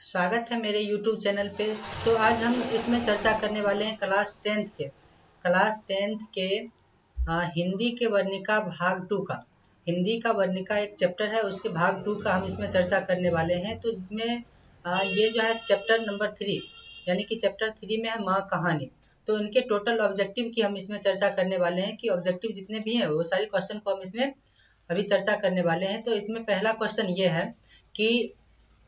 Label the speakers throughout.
Speaker 1: स्वागत है मेरे YouTube चैनल पे। तो आज हम इसमें चर्चा करने वाले हैं क्लास टेंथ के हिंदी के वर्णिका भाग 2 का। हिंदी का वर्णिका एक चैप्टर है, उसके भाग 2 का हम इसमें चर्चा करने वाले हैं। तो जिसमें ये जो है चैप्टर नंबर 3 यानी कि चैप्टर 3 में है माँ कहानी। तो इनके टोटल ऑब्जेक्टिव की हम इसमें चर्चा करने वाले हैं कि ऑब्जेक्टिव जितने भी हैं वो सारी क्वेश्चन को हम इसमें अभी चर्चा करने वाले हैं। तो इसमें पहला क्वेश्चन ये है कि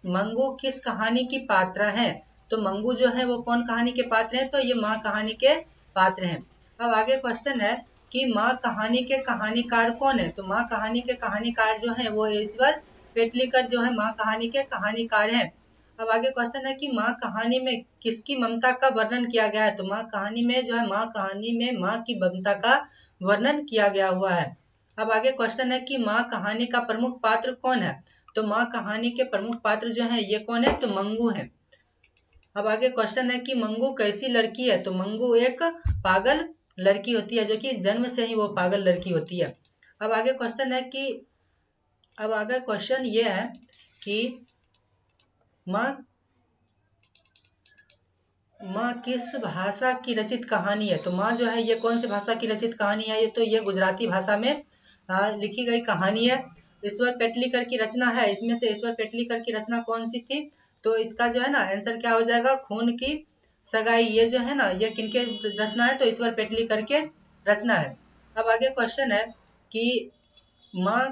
Speaker 1: मंगू किस कहानी की पात्र हैं। तो मंगू जो है वो कौन कहानी के पात्र हैं? तो ये माँ कहानी के पात्र हैं। अब आगे क्वेश्चन है कि माँ कहानी के कहानीकार कौन है। तो माँ कहानी के कहानीकार जो है वो ईश्वर पेटलीकर जो है माँ कहानी के कहानीकार हैं। अब आगे क्वेश्चन है कि माँ कहानी में किसकी ममता का वर्णन किया गया है। तो माँ कहानी में जो है माँ कहानी में माँ की ममता का वर्णन किया गया हुआ है। अब आगे क्वेश्चन है कि माँ कहानी का प्रमुख पात्र कौन है। तो माँ कहानी के प्रमुख पात्र जो है ये कौन है? तो मंगू है। अब आगे क्वेश्चन है कि मंगू कैसी लड़की है। तो मंगू एक पागल लड़की होती है, जो कि जन्म से ही वो पागल लड़की होती है। अब आगे क्वेश्चन है कि अब आगे क्वेश्चन ये है कि माँ किस भाषा की रचित कहानी है। तो माँ जो है ये कौन सी भाषा की रचित कहानी है? ये गुजराती भाषा में लिखी गई कहानी है। ईश्वर पेटलीकर की रचना है। इसमें से ईश्वर पेटलीकर की रचना कौन सी थी? तो इसका जो है ना आंसर क्या हो जाएगा? खून की सगाई। ये जो है ना ये किनके रचना है? तो ईश्वर पेटलीकर के रचना है। अब आगे क्वेश्चन है कि माँ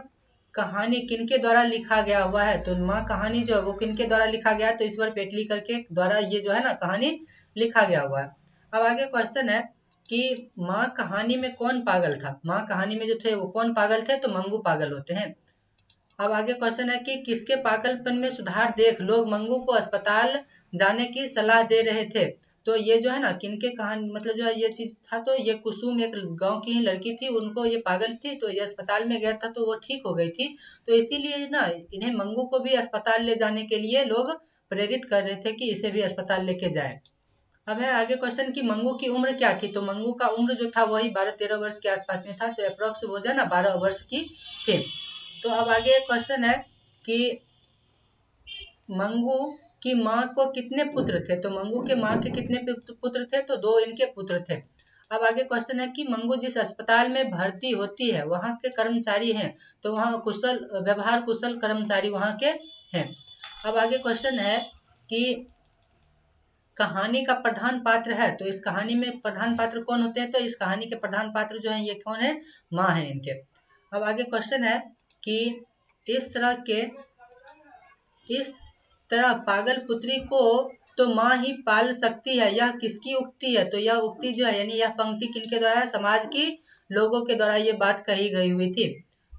Speaker 1: कहानी किनके द्वारा लिखा गया हुआ है। तो माँ कहानी जो है वो किनके द्वारा लिखा गया है? तो ईश्वर पेटलीकर के द्वारा ये जो है ना कहानी लिखा गया हुआ है। अब आगे क्वेश्चन है कि माँ कहानी में कौन पागल था। माँ कहानी में जो थे वो कौन पागल थे? तो मंगू पागल होते हैं। अब आगे क्वेश्चन है कि किसके पागलपन में सुधार देख लोग मंगू को अस्पताल जाने की सलाह दे रहे थे। तो ये जो है ना किनके कहानी मतलब जो है ये चीज था। तो ये कुसुम एक गांव की ही लड़की थी, उनको ये पागल थी तो ये अस्पताल में गया था तो वो ठीक हो गई थी। तो इसीलिए ना इन्हें मंगू को भी अस्पताल ले जाने के लिए लोग प्रेरित कर रहे थे कि इसे भी अस्पताल लेके जाए। अब है आगे क्वेश्चन कि मंगू की उम्र क्या थी। तो मंगू का उम्र जो था वही 12-13 वर्ष के आसपास में था। तो अप्रोक्स वो जो है ना 12 वर्ष की थी। तो अब आगे क्वेश्चन है कि मंगू की माँ को कितने पुत्र थे। तो मंगू के माँ के कितने पुत्र थे? तो 2 इनके पुत्र थे। अब आगे क्वेश्चन है कि मंगू जिस अस्पताल में भर्ती होती है वहाँ के कर्मचारी हैं। तो वहाँ व्यवहार कुशल कर्मचारी वहाँ के हैं। अब आगे क्वेश्चन है कि कहानी का प्रधान पात्र है। तो इस कहानी में प्रधान पात्र कौन होते हैं? तो इस कहानी के प्रधान पात्र जो है ये कौन है? माँ है इनके। अब आगे क्वेश्चन है कि इस तरह पागल पुत्री को तो माँ ही पाल सकती है, यह किसकी उक्ति है? तो यह उक्ति जो है यानी यह पंक्ति किनके द्वारा है? समाज की लोगों के द्वारा ये बात कही गई हुई थी।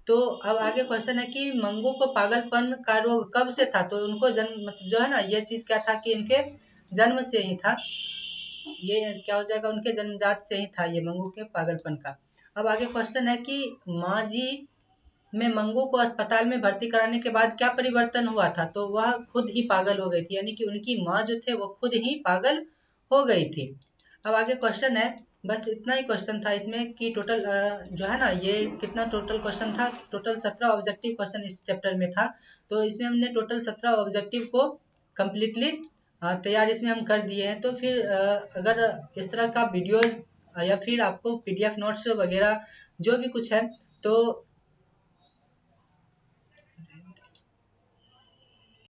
Speaker 1: तो अब आगे क्वेश्चन है कि मंगू को पागलपन का रोग कब से था। तो उनको जन्म जो है ना ये चीज क्या था कि इनके जन्म से ही था। ये क्या हो जाएगा? उनके जन्मजात से ही था ये मंगू के पागलपन का। अब आगे क्वेश्चन है कि माँ जी में मंगू को अस्पताल में भर्ती कराने के बाद क्या परिवर्तन हुआ था। तो वह खुद ही पागल हो गई थी, यानी कि उनकी माँ जो थे वो खुद ही पागल हो गई थी। अब आगे क्वेश्चन है, बस इतना ही क्वेश्चन था इसमें कि टोटल जो है ना ये कितना टोटल क्वेश्चन था? टोटल 17 ऑब्जेक्टिव क्वेश्चन इस चैप्टर में था। तो इसमें हमने टोटल 17 ऑब्जेक्टिव को कम्प्लीटली तैयार इसमें हम कर दिए हैं। तो फिर अगर इस तरह का वीडियोज या फिर आपको PDF नोट्स वगैरह जो भी कुछ है तो